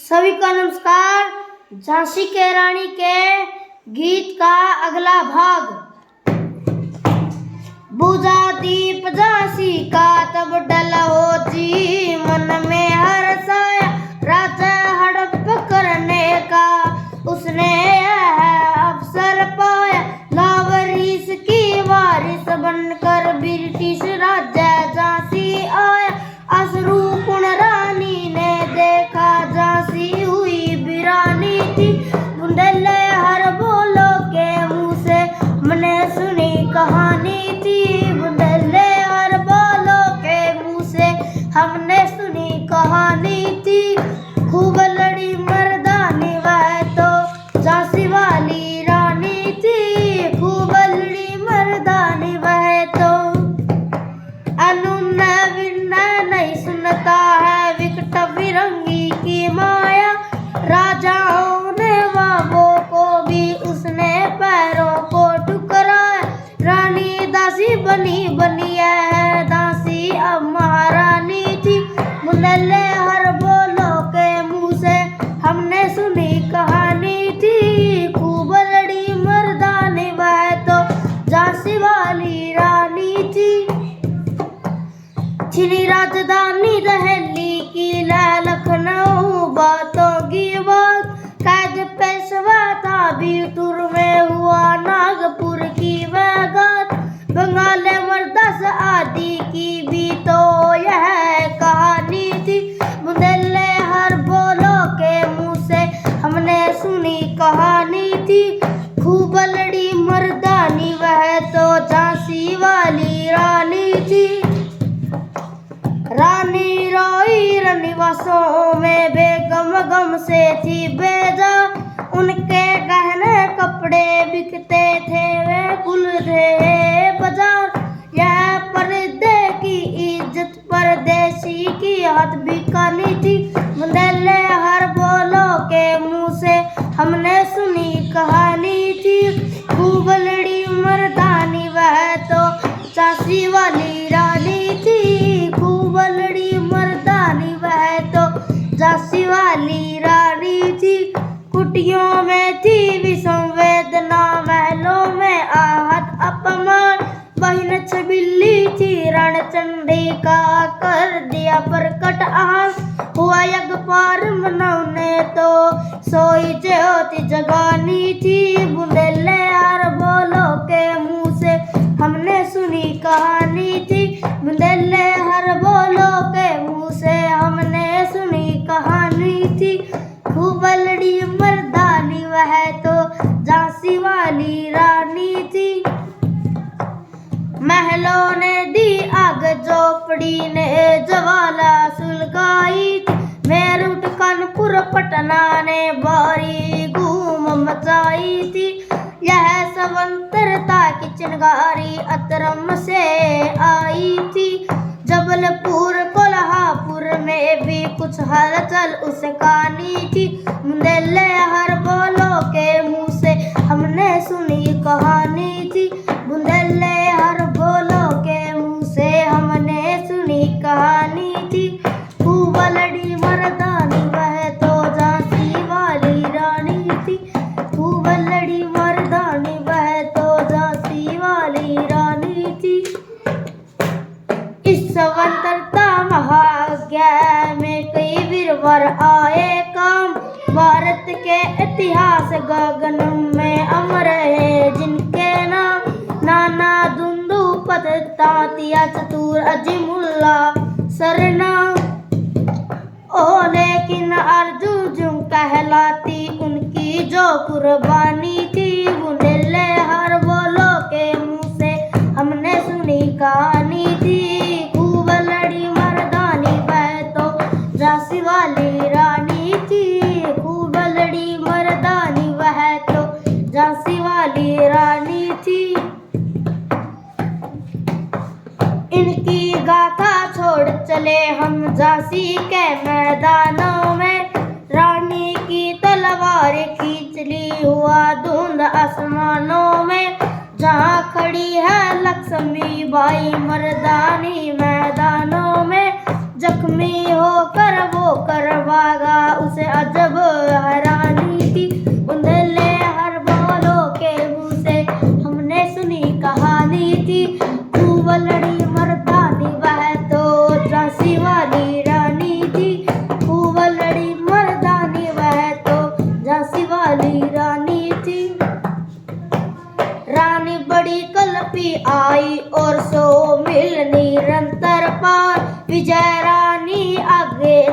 सभी को नमस्कार। झांसी के रानी के गीत का अगला भाग। बुझा दीप झांसी का तब डल हो जी, मन में हर्षाया राजा हड़प करने का। उसने यह अवसर पाया लावारिस की वारिस बनकर ब्रिटिश राजा झांसी आया। अश्रुपूर्ण रानी ने देखा झांसी हुई वीरानी थी। बुंदेले हर बोलो के मुँह से हमने सुनी कहानी थी। बुंदेले हर बोलो के मुँह से हमने सुनी कहानी थी। खूब लड़ी मर्दानी वह तो झांसी वाली रानी थी। खूब लड़ी मर्दानी वह तो अनुनय विनय नहीं सुनता है विकट फिरंगी की माया। राजाओं ने बाबों को भी उसने पैरों को ठुकराया। रानी दासी बनी बनी है दासी अब महारानी थी। बुंदेले हर बोलो के मुँह से हमने सुनी कहानी थी। खूब लड़ी मर्दानी वह तो झांसी वाली रानी थी। छिनी राजधानी दहली की लखनऊ बातों की बात। कैद पेशवा था बीटूर में हुआ नागपुर की वह बात। बंगाल मर्दस आदि की भी तो यह कहानी थी। बुंदेले हर बोलो के मुँह से हमने सुनी कहानी थी। खूब लड़ी मर्दानी वह तो झांसी वाली रानी थी। रानी रोई रनिवासों में बेगम गम से थी बेजा। उनके गहने कपड़े बिकते थे वे कुल थे बाजार। यह पर्दे की इज्जत परदेसी की हाथ बिकानी थी। बुंदेले हर बोलो के मुँह से हमने सुनी कहानी थी। खूब लड़ी मर्दानी वह तो झांसी वाली रानी थी। खूब लड़ी मर्दानी वह तो झांसी वाली रानी थी। कुटियों में थी विषम वेदना महलों में आहत अपमान। बहिन छबिल्ली थी रणचंडी का कर दिया प्रकट आहार। हुआ यज्ञ पार मनौने तो सोई ज्योति जगानी थी। बुंदेले हर बोलो के मुँह से हमने सुनी कहानी थी। बुंदेले हर बोलो के मुँह से हमने सुनी कहानी थी। खूब लड़ी मर्दानी वह तो झांसी वाली रानी थी। महलों ने दी आग झोपड़ी ने ज्वाला सुलगाई थी। मेरठ कानपुर पटना ने भारी धूम मचाई थी। यह स्वतंत्रता की चिंगारी अतरम से आई थी। जबलपुर कोल्हापुर में भी कुछ हलचल उसकानी थी। बुंदेले हर बोलो के मुँह से हमने सुनी कहानी थी। बुंदेले हर बोलो के मुँह से हमने सुनी कहानी थी। खूब लड़ी मर्दानी वह तो झांसी वाली रानी थी। खूब लड़ी मर्दानी वह तो झांसी वाली रानी थी। इस स्वतंत्रता महायज्ञ में कई वीरवर आए काम। भारत के इतिहास गगन में अमर है जिनके नाम। नाना धुंधु पद तांतिया चतुर अजीमुल्ला सरना। ओ लेकिन अर्जुन कहलाती उनकी जो कुर्बानी थी। बुंदेले हर बोलो के मुँह से हमने सुनी कहानी थी। खूब लड़ी मर्दानी वह तो झांसी वाली रानी थी। खूब लड़ी मर्दानी वह तो झांसी वाली रानी थी। इनकी गाथा छोड़ चले हम झांसी के मैदानों में। रानी की तलवार खींच ली हुआ धुंध आसमानों में। जहाँ खड़ी है लक्ष्मी बाई मर्दानी मैदानों में। जख्मी होकर वो कर भागा उसे अजब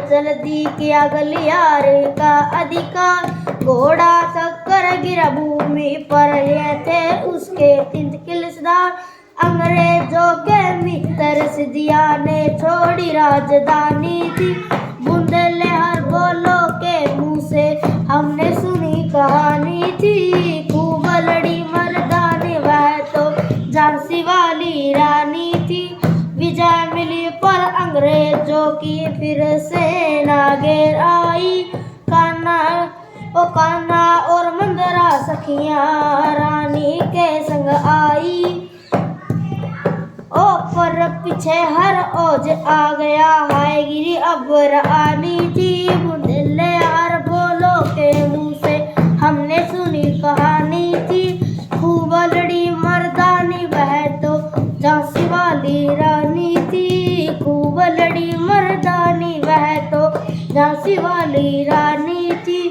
चल दी किया गलियार का अधिकार। घोड़ा थककर गिरा भूमि पर, ये थे उसके 3 किलसदार। अंग्रेजों के मित्र सिदिया ने छोड़ी राजधानी थी। बुंदेलहर बोलो के मुंह से हमने सुनी कहानी थी। खूब लड़ी मर्दानी वह तो झांसी वाली रानी थी। विजय मिली पर अंग्रेजों की फिर सेना घेर आई। कान्हा और मंदरा सखियां रानी के संग आई। ओ पर पीछे हर ओज आ गया, हाय गिरी अबर आनी थी। बुंदेलहर बोलो के मुंह से हमने सुनी कहानी थी। खूब लड़ी मर्दानी वह तो झांसी वाली रानी थी। खूब लड़ी मर्दानी वह तो झांसी वाली रानी थी।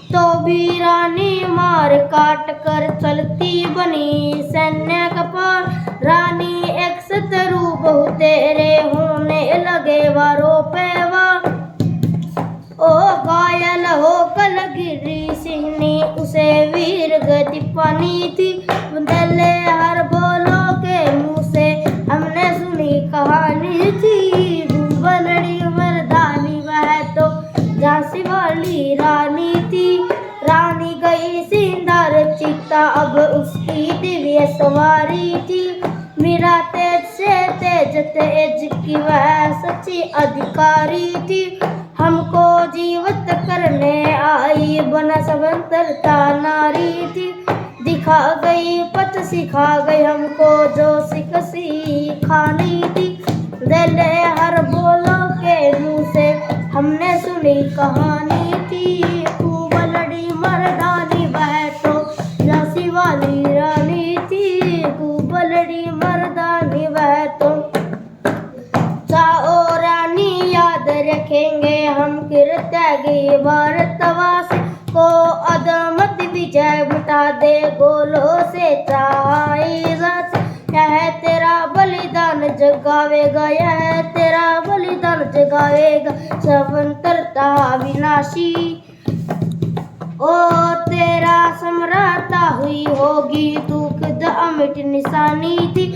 तो भी रानी मार काट कर चलती बनी सैन्य कपार। रानी एक शत्रु बहु तेरे होने लगे वारों पे वार। ओ घायल हो कल गिरी सिंहनी उसे वीर गति पानी थी। बुंदेलहर बोलो के मुंह से हमने सुनी कहानी थी। खूब लड़ी मर्दानी वह तो झांसी वाली रानी थी। रानी गई सिंदर चिता अब उसकी दिव्य सवारी थी। मीरा तेज से तेज की वह सच्ची अधिकारी थी। हमको जीवित करने आई बना स्वतंत्रता नारी थी। दिखा गई पथ सिखा गई हमको जो सिखानी थी। बुंदेलहर बोलो के मुंह से हमने सुनी कहानी थी। खूब लड़ी मर्दानी वह तो झांसी वाली रानी थी। खूब लड़ी मर्दानी वह तो चाओ रानी याद रखेंगे हम कीर्त्यागी भारतवासी को। अदमत विजय बुटा दे गोलों से चाहे यह तेरा बलिदान जगावेगा, यह तेरा बलिदान जगावेगा स्वतंत्रता विनाशी। ओ तेरा सम्राटा हुई होगी दुख द अमिट निशानी थी।